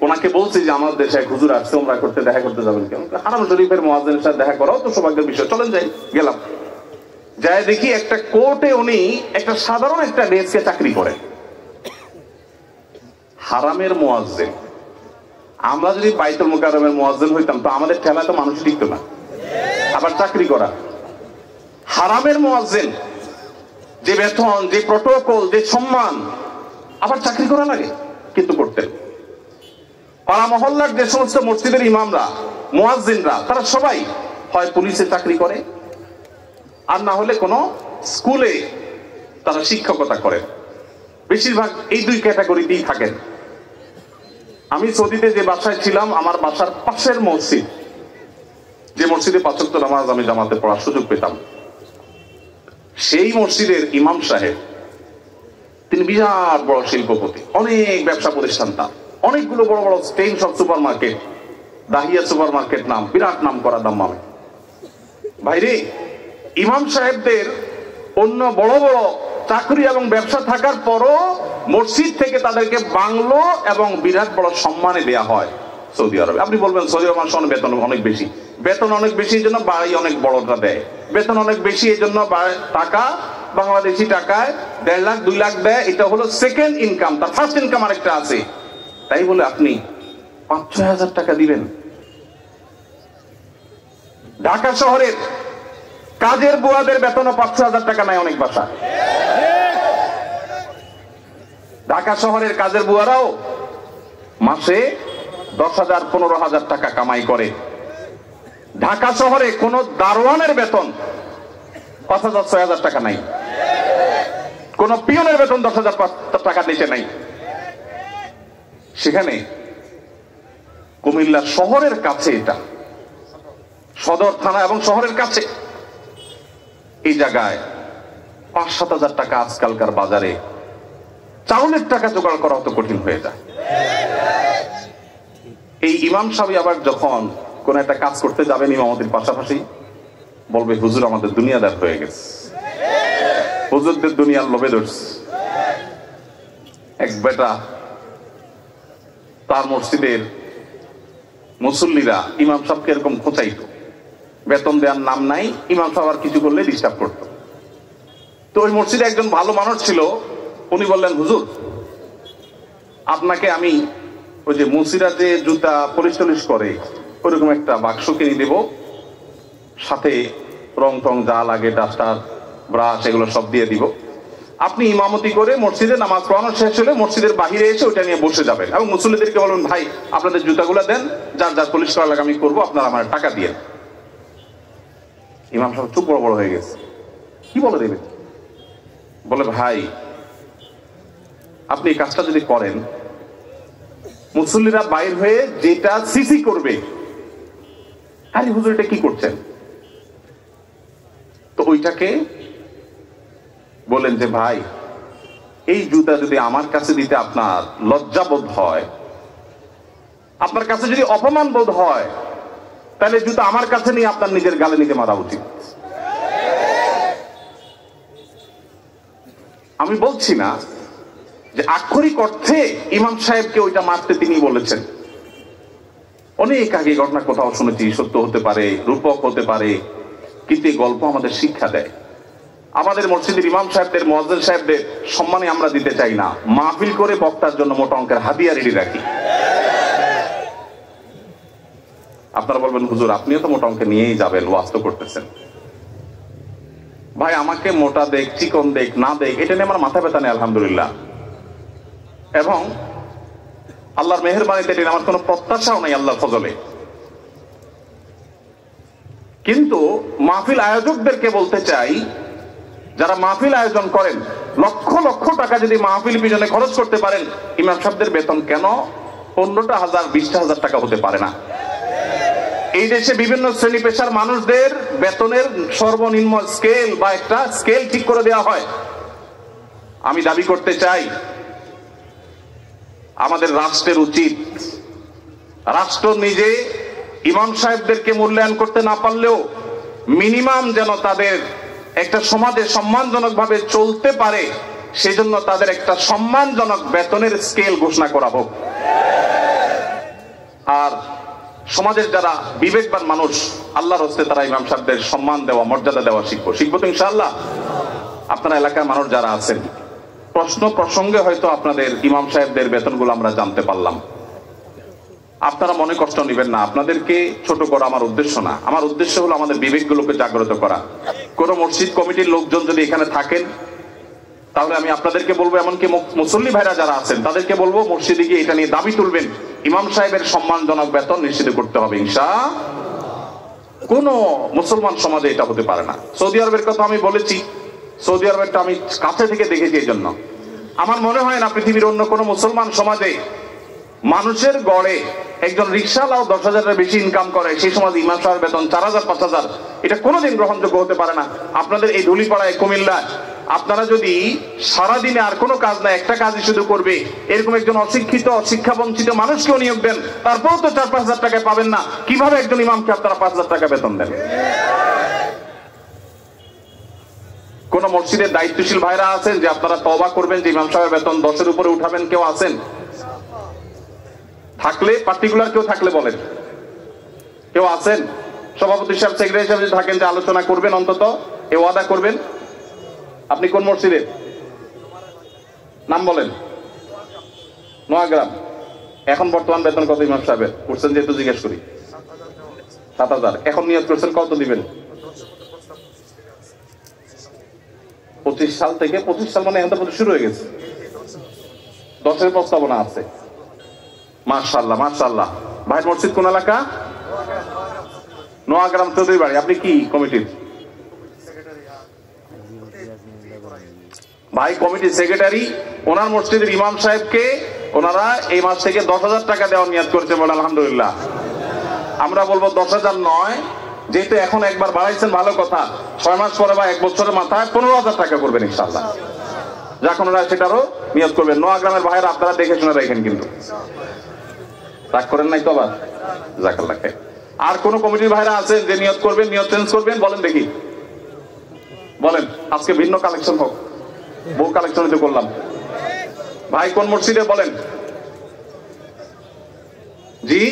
ওনাকে বলছি যে আমার দেশে এক হুজুর আসছে, ওমরা করতে, দেখা করতে যাবেন কেন? হারাম শরীফের মুয়াজ্জিনের সাথে দেখা করাও তো সৌভাগ্যের বিষয়, চলেন যাই। গেলাম, যাই দেখি একটা কোর্টে উনি একটা সাধারণ একটা ডেস্কে চাকরি করেন, হারামের মুয়াজ্জিন। আমরা যদি বাইতুল মুকাররমের মুয়াজ্জিন হইতাম তো আমাদের ঠেলায় তো মানুষ টিকতো না, আবার চাকরি করা। হারামের মুয়াজ্জিন, যে বেতন, যে প্রটোকল, যে সম্মান, আবার চাকরি করা লাগে, কিন্তু করতেন। পাড়া মহল্লার যে সমস্ত মসজিদের ইমামরা, মুয়াজ্জিনরা, তারা সবাই হয় পুলিশে চাকরি করে, আর না হলে কোনো স্কুলে তারা শিক্ষকতা করেন। বেশিরভাগ এই দুই ক্যাটাগরিতেই থাকেন। আমি সৌদিতে যে বাসায় ছিলাম, আমার বাসার পাশের মসজিদ, যে মসজিদে ৫ ওয়াক্ত নামাজ আমি জামাতে পড়ার সুযোগ পেতাম, সেই মসজিদের ইমাম সাহেব, তিনি বিরাট বড় শিল্পপতি, অনেক ব্যবসা প্রতিষ্ঠান, তার অনেকগুলো বড় বড় চেইন সব super market, Dahiya super market নাম, বিরাট নাম করা দাম্মামে। ভাইরে, ইমাম সাহেবদের অন্য বড় বড় চাকরি এবং ব্যবসা থাকার পরও মসজিদ থেকে তাদেরকে বাংলো এবং বিরাট বড় সম্মানে দেয়া হয় সৌদি আরবে। আপনি বলবেন সৌদি আরব মানুষ বেতন অনেক বেশি, বেতন অনেক বেশি এই জন্য বাড়ি অনেক বড়টা দেয়, বেতন অনেক বেশি এই জন্য টাকা, বাংলাদেশি টাকায় ১.৫ লাখ ২ লাখ দেয়, এটা হলো সেকেন্ড ইনকাম, তার ফার্স্ট ইনকাম আরেকটা আছে। তাই বলে আপনি ৫-৬ হাজার টাকা দিবেন? ঢাকা শহরের কাজের বুয়াদের বেতনও ৫-৬ হাজার টাকা নাই অনেক বাসা। ঢাকা শহরের কাজের বুয়ারাও মাসে ১০,০০০, ১৫,০০০ টাকা কামাই করে। ঢাকা শহরে কোন দারোয়ানের বেতন ৫,০০০-৬,০০০ টাকা নাই, কোন পিয়নের বেতন ১০,০০০ টাকার নিচে নাই। সেখানে কুমিল্লা শহরের কাছে, এটা সদর থানা এবং শহরের কাছে, এই জায়গায় ৫-৭ হাজার টাকা আজকালকার বাজারে চাউলের টাকা জোগাড় করা তো কঠিন হয়ে যায়। এই ইমাম সাহেব আবার যখন কোন একটা কাজ করতে যাবেন ইমামতির পাশাপাশি, বলবে হুজুর আমাদের দুনিয়াদার হয়ে গেছে, হুজুরদের দুনিয়ার লোভে ধরছে। এক বেটা, তার মসজিদের মুসল্লিরা ইমাম সাহেবকে এরকম খোঁচাইতো, বেতন দেওয়ার নাম নাই, ইমাম সাহেব আর কিছু করলে ডিস্টার্ব করতো। তো ওই মসজিদে একজন ভালো মানুষ ছিল, উনি বললেন হুজুর আপনাকে আমি ওই যে মুসিরা যে জুতা পলিশ টলিশ করে ওইরকম একটা বাক্স কিনে দেব, সাথে রং টং যা লাগে, ডাস্টার, ব্রাশ, এগুলো সব দিয়ে দিব। আপনি ইমামতি করে মসজিদে নামাজ পড়ানো শেষ হলে মসজিদের বাহিরে এসে ওইটা নিয়ে বসে যাবেন এবং মুসল্লিদেরকে বলবেন ভাই আপনাদের জুতাগুলো দেন, যার যার পলিশ করা লাগে আমি করবো, আপনারা আমার টাকা দিয়ে। ইমাম সাহেব চুপ বড় বড় হয়ে গেছে, কি বলে দেবে? বলে ভাই আপনি এই কাজটা যদি করেন, মুসল্লিরা বাইর হয়ে যেটা সিসি করবে, আরে হুজুর এটা কি করছেন? তো ওইটাকে বলেন যে ভাই এই জুতা যদি আমার কাছে দিতে আপনার লজ্জা বোধ হয়, আপনার কাছে যদি অপমান বোধ হয়, তাহলে জুতা আমার কাছে নিয়ে আপনার নিজের গালে নিজে মারা উচিত। আমি বলছি না যে আক্ষরিক অর্থে ইমাম সাহেবকে ওইটা মারতে তিনি বলেছেন। অনেক আগে ঘটনা কোথাও শুনেছি, সত্য হতে পারে, রূপক হতে পারে, কিন্তু এই গল্প আমাদের শিক্ষা দেয়। আমাদের মসজিদের ইমাম সাহেবদের, মুয়াজ্জিন সাহেবদের সম্মানে আমরা দিতে চাই না, মাহফিল করে বক্তার জন্য মোটা অঙ্কের হাদিয়া রেডি রাখি। আপনারা বলবেন হুজুর আপনিও তো মোটা অঙ্কে নিয়েই যাবেন, ওয়াজ তো করতেছেন। ভাই আমাকে মোটা দেখ, চিকন দেখ, না দেখ, এটা নিয়ে আমার মাথা ব্যথা নেই আলহামদুলিল্লাহ, এবং আল্লাহর মেহেরবানিতে আমার কোনো প্রত্যাশাও নাই আল্লাহর ফজলে। কিন্তু মাহফিল আয়োজকদেরকে বলতে চাই, যারা মাহফিল আয়োজন করেন, লক্ষ লক্ষ টাকা যদি মাহফিল পিছনে খরচ করতে পারেন, ইমাম সাহেবদের বেতন কেন 15,000, 20,000 টাকা হতে পারে না? এই দেশে বিভিন্ন শ্রেণী পেশার মানুষদের বেতনের সর্বনিম্ন স্কেল বা একটা স্কেল ঠিক করে দেওয়া হয়। আমি দাবি করতে চাই আমাদের রাষ্ট্রের উচিত, রাষ্ট্র নিজে ইমাম সাহেবদেরকে মূল্যায়ন করতে না পারলেও মিনিমাম যেন তাদের একটা সমাজে সম্মানজনক ভাবে চলতে পারে, সেজন্য তাদের একটা সম্মানজনক বেতনের স্কেল ঘোষণা করা হোক। সমাজের যারা বিবেকবান মানুষ আল্লাহর হস্তে তারা ইমাম সাহেবদের সম্মান দেওয়া, মর্যাদা দেওয়া শিখবো তো ইনশাআল্লাহ। আপনারা এলাকার মানুষ যারা আছেন, প্রশ্ন প্রসঙ্গে হয়তো আপনাদের ইমাম সাহেবদের বেতনগুলো আমরা জানতে পারলাম, আপনারা মনে কষ্ট নেবেন না। আপনাদেরকে ছোট করা আমার উদ্দেশ্য না। আমার উদ্দেশ্য হলো আমাদের বিবেকগুলোকে জাগ্রত করা। কোন মসজিদ কমিটির লোকজন যদি এখানে থাকেন, তাহলে আমি আপনাদেরকে বলবো, এমনকি মুসল্লি ভাইরা যারা আছেন তাদেরকে বলবো, মসজিদে গিয়ে এটা নিয়ে দাবি তুলবেন, ইমাম সাহেবের সম্মানজনক বেতন নিশ্চিত করতে হবে ইনশাআল্লাহ। কোন মুসলমান সমাজে এটা হতে পারে না। সৌদি আরবের কথা আমি বলেছি, সৌদি আরবেরটা আমি কাছে থেকে দেখেছি। এই জন্য আমার মনে হয় না পৃথিবীর অন্য কোন মুসলমান সমাজে মানুষের গড়ে একজন রিক্সাওয়ালাও 10,000-এর বেশি ইনকাম করে, সেই সমাজ ইমাম সাহেবের বেতন 4,000 5,000, এটা কোনোদিন গ্রহণযোগ্য হতে পারে না। আপনাদের এই ধুলিপাড়ায়, কুমিল্লা, আপনারা যদি সারাদিনে আর কোনো কাজ না, একটা কাজই শুধু করবে, এরকম একজন অশিক্ষিত, শিক্ষা বঞ্চিত মানুষকেও নিয়োগ দেন, তারপরেও তো 4-5 হাজার টাকা পাবেন না। কিভাবে একজন ইমামকে আপনারা 5,000 টাকা বেতন দেন? কোন মসজিদের দায়িত্বশীল ভাইরা আছেন যে আপনারা তওবা করবেন যে ইমাম সাহেবের বেতন 10-এর উপরে উঠাবেন? কেউ আছেন? থাকলে, পার্টিকুলার কেউ থাকলে বলেন। কেউ আছেন? সভাপতি সাহেব, সেক্রেটারি সাহেব যদি থাকেন যে আলোচনা করবেন, অন্তত এ ওয়াদা করবেন। আপনি কোন মসজিদের নাম বলেন? নোয়াগ্রাম। এখন বর্তমান বেতন কত ইমাম সাহেবের? করছেন যেহেতু জিজ্ঞেস করি। 7,000। এখন নিয়োগ করছেন, কত দিবেন? 25 সাল থেকে, 25 সাল মানে এখন তো শুরু হয়ে গেছে, 10-এর প্রস্তাবনা আছে। মাশাআল্লাহ, মাশাআল্লাহ। ভাই মসজিদ কোন এলাকা? নোয়াগ্রাম, চৌধুরী বাড়ি। আপনি কি কমিটির? ভাই কমিটির সেক্রেটারি। ওনার মসজিদের ইমাম সাহেবকে ওনারা এই মাস থেকে 10,000 টাকা দেওয়ার নিয়ত করছে, বলে আলহামদুলিল্লাহ। আমরা বলবো 10,000 নয়, যেহেতু এখন একবার বাড়াইছেন ভালো কথা, 6 মাস পরে বা 1 বছরের মাথায় 15,000 টাকা করবেন ইনশাআল্লাহ। যখন ওরা সেটারও নিয়ত করবেন। নোয়াগ্রামের ভাইয়েরা আপনারা দেখে শুনে রাখেন, কিন্তু রাগ করেন নাই তো আবার? জাকাল্লাহ খায়। আর কোন কমিটির ভাইরা আছেন যে নিয়ত করবেন, নিয়ত চেঞ্জ করবেন? বলেন দেখি, বলেন। আজকে ভিন্ন কালেকশন হোক, বহু কালেকশন তো করলাম। ভাই কোন মসজিদে বলেন? জি।